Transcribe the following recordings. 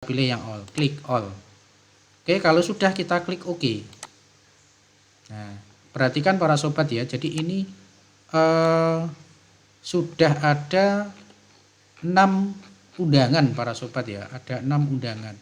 pilih yang all, klik all. Oke, kalau sudah kita klik OK. Nah, perhatikan para sobat ya, jadi ini sudah ada 6 undangan para sobat ya, ada 6 undangan.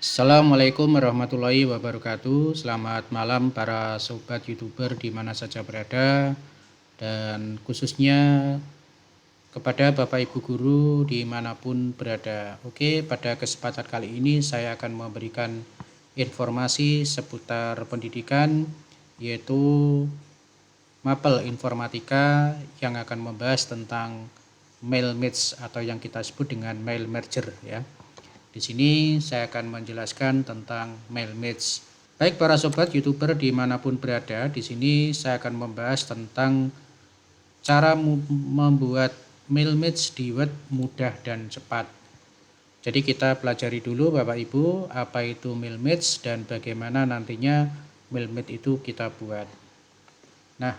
Assalamualaikum warahmatullahi wabarakatuh. Selamat malam para sobat YouTuber di mana saja berada, dan khususnya kepada Bapak Ibu Guru dimanapun berada. Oke, pada kesempatan kali ini saya akan memberikan informasi seputar pendidikan, yaitu mapel informatika yang akan membahas tentang mail match atau yang kita sebut dengan mail merger ya. Di sini saya akan menjelaskan tentang mail match. Baik para sobat YouTuber dimanapun berada, di sini saya akan membahas tentang cara membuat mail match di Word mudah dan cepat. Jadi kita pelajari dulu Bapak Ibu apa itu mail match dan bagaimana nantinya mail match itu kita buat. Nah,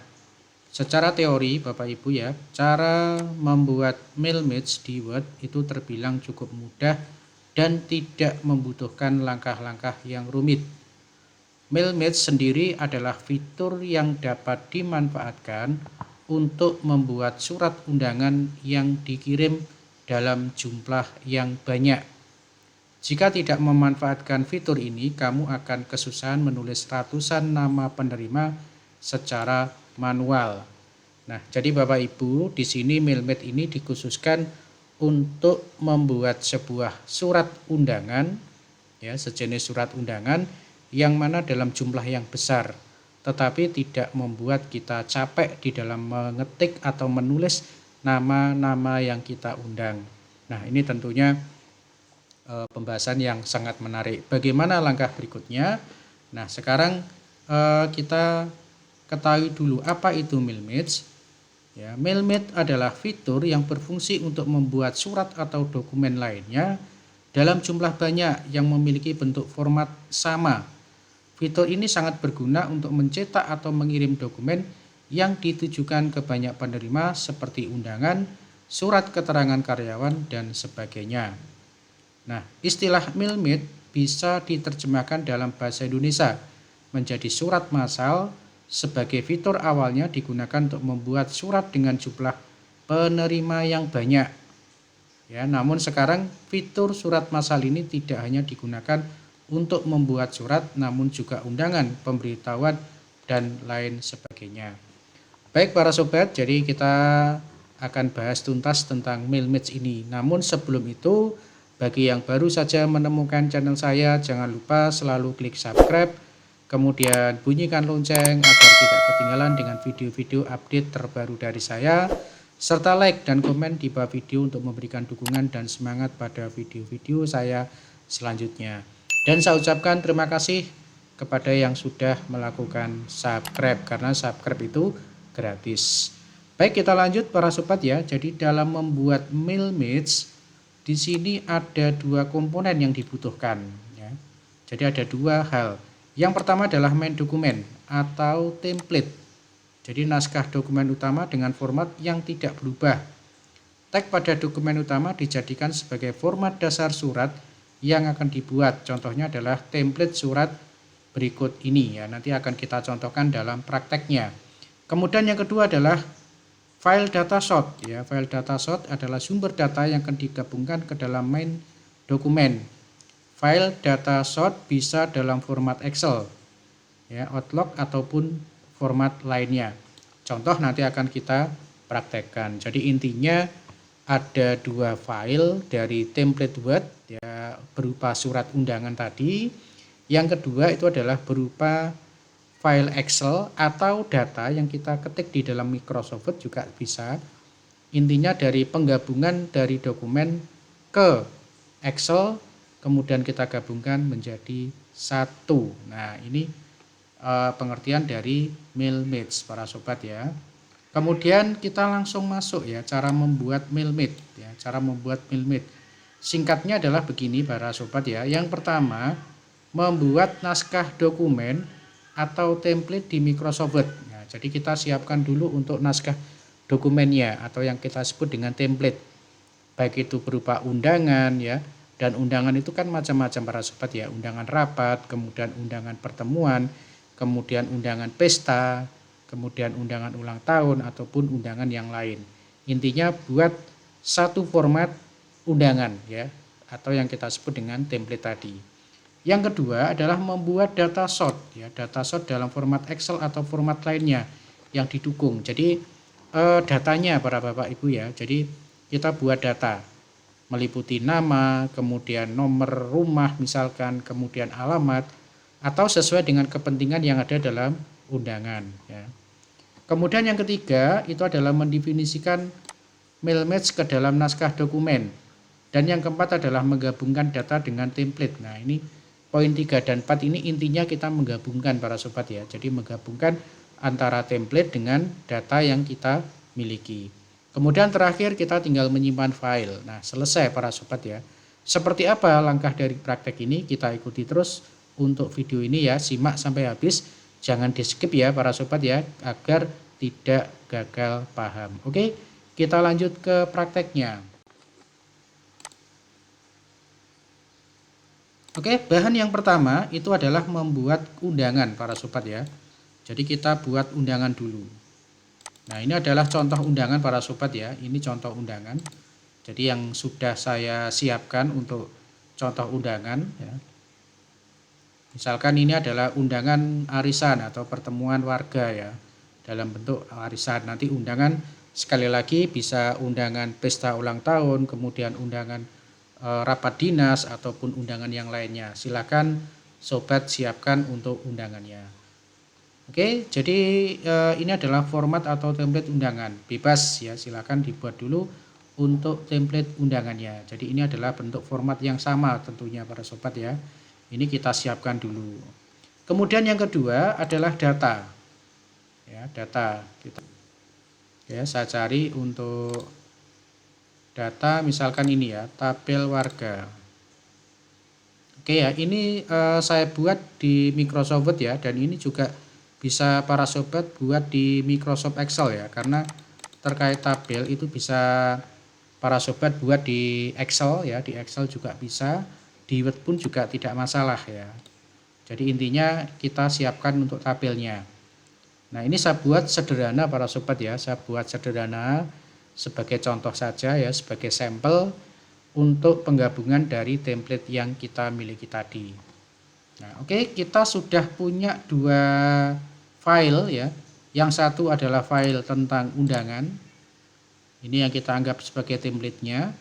secara teori Bapak Ibu ya, cara membuat mail match di Word itu terbilang cukup mudah dan tidak membutuhkan langkah-langkah yang rumit. Mail match sendiri adalah fitur yang dapat dimanfaatkan untuk membuat surat undangan yang dikirim dalam jumlah yang banyak. Jika tidak memanfaatkan fitur ini, kamu akan kesusahan menulis ratusan nama penerima secara manual. Nah, jadi Bapak Ibu, di sini mail match ini dikhususkan untuk membuat sebuah surat undangan ya, sejenis surat undangan yang mana dalam jumlah yang besar, tetapi tidak membuat kita capek di dalam mengetik atau menulis nama-nama yang kita undang. Nah, ini tentunya pembahasan yang sangat menarik. Bagaimana langkah berikutnya? Nah, sekarang kita ketahui dulu apa itu mail match. Ya, mail match adalah fitur yang berfungsi untuk membuat surat atau dokumen lainnya dalam jumlah banyak yang memiliki bentuk format sama. Fitur ini sangat berguna untuk mencetak atau mengirim dokumen yang ditujukan ke banyak penerima seperti undangan, surat keterangan karyawan, dan sebagainya. Nah, istilah mail match bisa diterjemahkan dalam bahasa Indonesia menjadi surat massal. Sebagai fitur awalnya digunakan untuk membuat surat dengan jumlah penerima yang banyak. Ya, namun sekarang fitur surat massal ini tidak hanya digunakan untuk membuat surat, namun juga undangan, pemberitahuan, dan lain sebagainya. Baik para sobat, jadi kita akan bahas tuntas tentang mail match ini. Namun sebelum itu, bagi yang baru saja menemukan channel saya, jangan lupa selalu klik subscribe, kemudian bunyikan lonceng agar tidak ketinggalan dengan video-video update terbaru dari saya, serta like dan komen di bawah video untuk memberikan dukungan dan semangat pada video-video saya selanjutnya. Dan saya ucapkan terima kasih kepada yang sudah melakukan subscribe, karena subscribe itu gratis. Baik, kita lanjut para sobat ya. Jadi dalam membuat mail match di sini ada 2 komponen yang dibutuhkan ya. Jadi ada 2 hal. Yang pertama adalah main dokumen atau template. Jadi naskah dokumen utama dengan format yang tidak berubah. Teks pada dokumen utama dijadikan sebagai format dasar surat yang akan dibuat. Contohnya adalah template surat berikut ini ya. Nanti akan kita contohkan dalam prakteknya. Kemudian yang kedua adalah file data source ya. File data source adalah sumber data yang akan digabungkan ke dalam main dokumen. File data source bisa dalam format Excel, ya, Outlook ataupun format lainnya. Contoh nanti akan kita praktekkan. Jadi intinya ada 2 file dari template Word, ya, berupa surat undangan tadi. Yang kedua itu adalah berupa file Excel atau data yang kita ketik di dalam Microsoft Word juga bisa. Intinya dari penggabungan dari dokumen ke Excel, kemudian kita gabungkan menjadi satu. Nah, ini pengertian dari mail match para sobat ya. Kemudian kita langsung masuk ya, cara membuat mail match ya. Cara membuat mail match singkatnya adalah begini para sobat ya. Yang pertama, membuat naskah dokumen atau template di Microsoft Word. Nah, jadi kita siapkan dulu untuk naskah dokumennya atau yang kita sebut dengan template. Baik itu berupa undangan ya. Dan undangan itu kan macam-macam para sobat ya. Undangan rapat, kemudian undangan pertemuan, kemudian undangan pesta, kemudian undangan ulang tahun ataupun undangan yang lain. Intinya buat satu format undangan ya, atau yang kita sebut dengan template tadi. Yang kedua adalah membuat data sort ya, data sort dalam format Excel atau format lainnya yang didukung. Jadi datanya para Bapak Ibu ya. Jadi kita buat data meliputi nama, kemudian nomor rumah misalkan, kemudian alamat atau sesuai dengan kepentingan yang ada dalam undangan ya. Kemudian yang ketiga itu adalah mendefinisikan mail match ke dalam naskah dokumen. Dan yang keempat adalah menggabungkan data dengan template. Nah, ini poin 3 dan 4 ini intinya kita menggabungkan para sobat ya. Jadi menggabungkan antara template dengan data yang kita miliki. Kemudian terakhir kita tinggal menyimpan file. Nah, selesai para sobat ya. Seperti apa langkah dari praktek ini? Kita ikuti terus untuk video ini ya. Simak sampai habis. Jangan di skip ya para sobat ya, agar tidak gagal paham. Oke, kita lanjut ke prakteknya. Oke, bahan yang pertama itu adalah membuat undangan para sobat ya. Jadi kita buat undangan dulu. Nah, ini adalah contoh undangan para sobat ya. Ini contoh undangan. Jadi yang sudah saya siapkan untuk contoh undangan ya. Misalkan ini adalah undangan arisan atau pertemuan warga ya. Dalam bentuk arisan. Nanti undangan sekali lagi bisa undangan pesta ulang tahun, kemudian undangan rapat dinas ataupun undangan yang lainnya. Silakan sobat siapkan untuk undangannya. Oke, jadi ini adalah format atau template undangan. Bebas ya, silakan dibuat dulu untuk template undangannya. Jadi ini adalah bentuk format yang sama tentunya para sobat ya. Ini kita siapkan dulu. Kemudian yang kedua adalah data. Ya, data kita. Ya, saya cari untuk data misalkan ini ya, tabel warga. Oke ya, ini saya buat di Microsoft Word ya, dan ini juga bisa para sobat buat di Microsoft Excel ya, karena terkait tabel itu bisa para sobat buat di Excel ya, di Excel juga bisa, di Word pun juga tidak masalah ya. Jadi intinya kita siapkan untuk tabelnya. Nah, ini saya buat sederhana para sobat ya, saya buat sederhana sebagai contoh saja ya, sebagai sampel untuk penggabungan dari template yang kita miliki tadi. Nah, oke, kita sudah punya dua file ya. Yang satu adalah file tentang undangan. Ini yang kita anggap sebagai template-nya.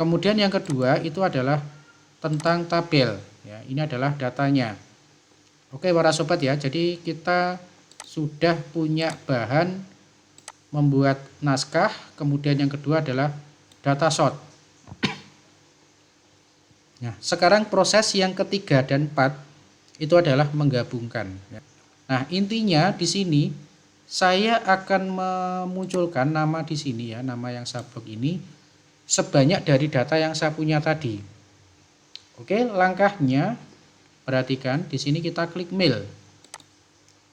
Kemudian yang kedua itu adalah tentang tabel ya. Ini adalah datanya. Oke, para sobat ya. Jadi kita sudah punya bahan membuat naskah, kemudian yang kedua adalah data sort. Nah, sekarang proses yang ketiga dan 4 itu adalah menggabungkan. Nah, intinya di sini saya akan memunculkan nama di sini ya, nama yang saya blok ini sebanyak dari data yang saya punya tadi. Oke, langkahnya perhatikan di sini kita klik mail.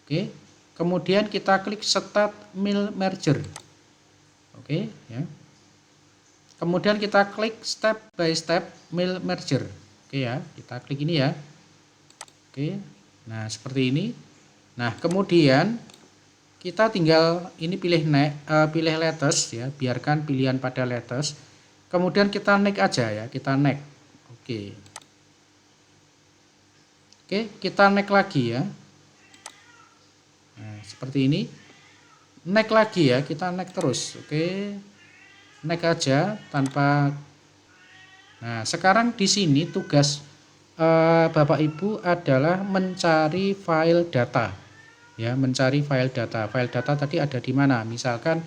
Oke. Kemudian kita klik Start Mail Merger. Oke ya. Kemudian kita klik Step by Step Mail Merger. Oke ya, kita klik ini ya. Oke. Nah, seperti ini. Nah, kemudian kita tinggal ini pilih letters ya, biarkan pilihan pada letters. Kemudian kita next aja ya, kita next. Oke. Oke, kita next lagi ya. Nah, seperti ini. Next lagi ya, kita next terus. Oke. Next aja tanpa. Nah, sekarang di sini tugas Bapak Ibu adalah mencari file data. Ya, mencari file data. File data tadi ada di mana? Misalkan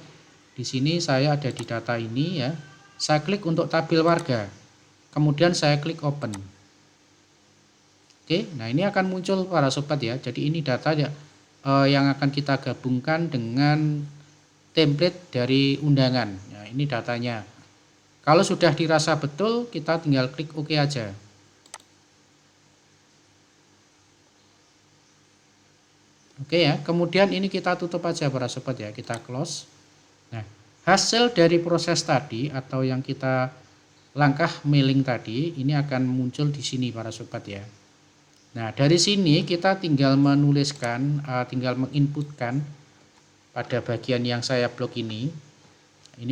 di sini saya ada di data ini ya. Saya klik untuk tabel warga. Kemudian saya klik open. Oke, nah ini akan muncul para sobat ya. Jadi ini data ya, yang akan kita gabungkan dengan template dari undangan. Nah, ini datanya. Kalau sudah dirasa betul, kita tinggal klik OK aja. Oke ya, kemudian ini kita tutup aja para sobat ya, kita close. Nah, hasil dari proses tadi atau yang kita langkah mailing tadi ini akan muncul di sini para sobat ya. Nah, dari sini kita tinggal menuliskan, tinggal menginputkan pada bagian yang saya blok ini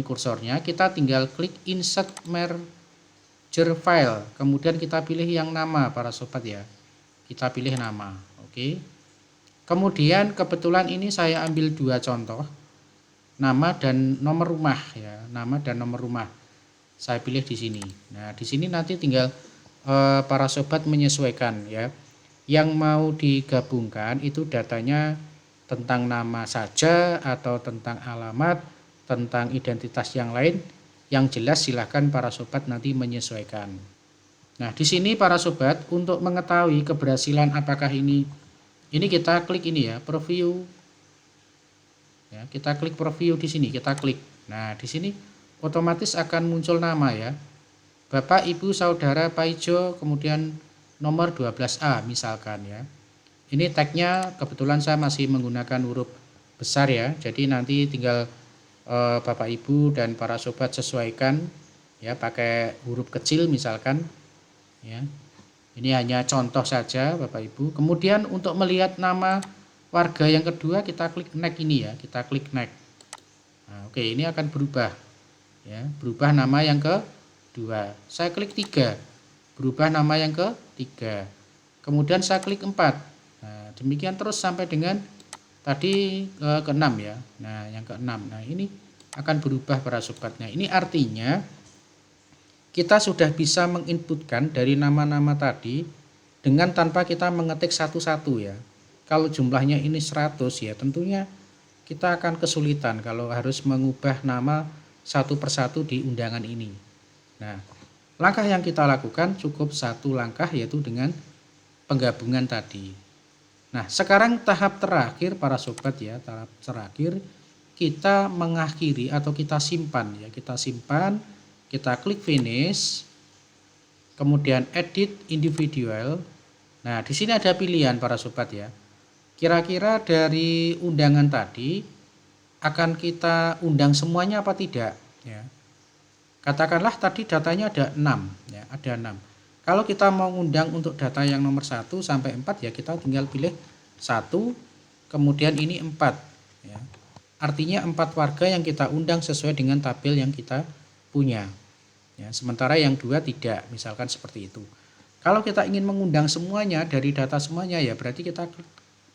kursornya, kita tinggal klik insert merger file, kemudian kita pilih yang nama para sobat ya, kita pilih nama. Oke, kemudian kebetulan ini saya ambil dua contoh, nama dan nomor rumah ya, nama dan nomor rumah saya pilih di sini. Nah, di sini nanti tinggal para sobat menyesuaikan ya, yang mau digabungkan itu datanya tentang nama saja atau tentang alamat, tentang identitas yang lain, yang jelas silahkan para sobat nanti menyesuaikan. Nah, di sini para sobat untuk mengetahui keberhasilan apakah ini kita klik ini ya, preview. Ya, kita klik preview di sini, kita klik. Nah, di sini otomatis akan muncul nama ya. Bapak, Ibu, Saudara Paijo, kemudian nomor 12A misalkan ya. Ini tagnya kebetulan saya masih menggunakan huruf besar ya. Jadi nanti tinggal Bapak Ibu dan para sobat sesuaikan ya, pakai huruf kecil misalkan ya. Ini hanya contoh saja Bapak Ibu. Kemudian untuk melihat nama warga yang kedua kita klik next ini ya, kita klik next. Nah, oke, ini akan berubah ya, berubah nama yang kedua. Saya klik 3, berubah nama yang ketiga. Kemudian saya klik 4. Nah, demikian terus sampai dengan tadi ke-6 ya. Nah, yang ke-6. Nah, ini akan berubah para sobatnya. Ini artinya kita sudah bisa menginputkan dari nama-nama tadi dengan tanpa kita mengetik satu-satu ya. Kalau jumlahnya ini 100 ya, tentunya kita akan kesulitan kalau harus mengubah nama satu persatu di undangan ini. Nah, langkah yang kita lakukan cukup satu langkah, yaitu dengan penggabungan tadi. Nah, sekarang tahap terakhir para sobat ya, tahap terakhir kita mengakhiri atau kita simpan ya, kita simpan, kita klik finish, kemudian edit individual. Nah, di sini ada pilihan para sobat ya. Kira-kira dari undangan tadi akan kita undang semuanya apa tidak ya. Katakanlah tadi datanya ada 6 ya, ada 6. Kalau kita mau undang untuk data yang nomor 1 sampai 4 ya, kita tinggal pilih 1, kemudian ini 4 ya. Artinya 4 warga yang kita undang sesuai dengan tabel yang kita punya ya, sementara yang 2 tidak, misalkan seperti itu. Kalau kita ingin mengundang semuanya dari data semuanya ya, berarti kita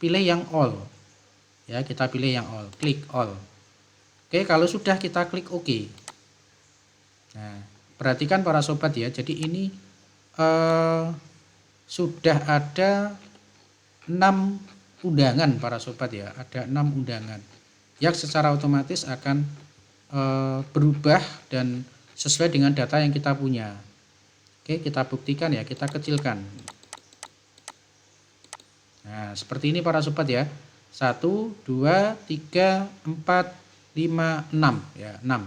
pilih yang all ya, kita pilih yang all, klik all. Oke, kalau sudah kita klik OK. Nah, perhatikan para sobat ya, jadi ini sudah ada 6 undangan para sobat ya, ada 6 undangan yang secara otomatis akan berubah dan sesuai dengan data yang kita punya. Oke, kita buktikan ya, kita kecilkan. Nah, seperti ini para sobat ya. 1, 2, 3, 4, 5, 6 ya, 6.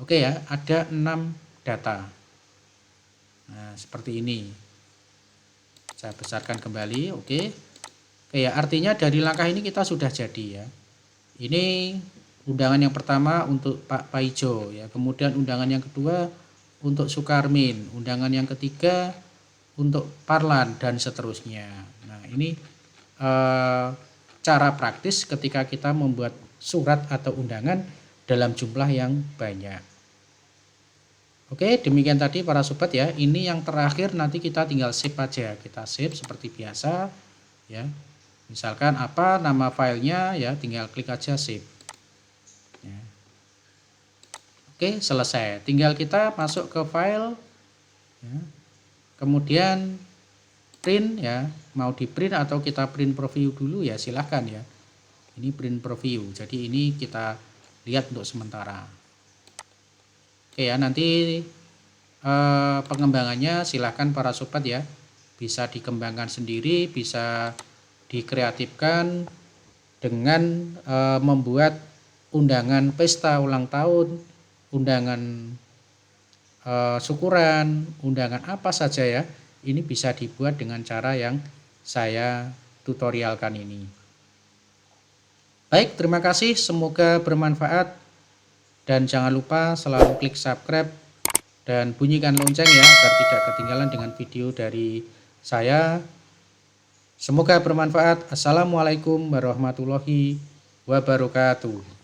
Oke ya, ada 6 data. Nah, seperti ini. Saya besarkan kembali, oke. Oke ya, artinya dari langkah ini kita sudah jadi ya. Ini undangan yang pertama untuk Pak Paijo ya, kemudian undangan yang kedua untuk Sukarmin, undangan yang ketiga untuk Parlan dan seterusnya. Nah, ini cara praktis ketika kita membuat surat atau undangan dalam jumlah yang banyak. Oke, demikian tadi para sobat ya. Ini yang terakhir, nanti kita tinggal save aja. Kita save seperti biasa ya. Misalkan apa nama filenya ya, tinggal klik aja save ya. Oke, selesai. Tinggal kita masuk ke file ya. Kemudian print ya, mau di print atau kita print preview dulu ya, silahkan ya. Ini print preview, jadi ini kita lihat untuk sementara. Oke ya, nanti pengembangannya silahkan para sobat ya, bisa dikembangkan sendiri, bisa dikreatifkan dengan membuat undangan pesta ulang tahun, undangan syukuran, undangan apa saja ya. Ini bisa dibuat dengan cara yang saya tutorialkan ini. Baik, terima kasih, semoga bermanfaat, dan jangan lupa selalu klik subscribe dan bunyikan lonceng ya agar tidak ketinggalan dengan video dari saya. Semoga bermanfaat. Assalamualaikum warahmatullahi wabarakatuh.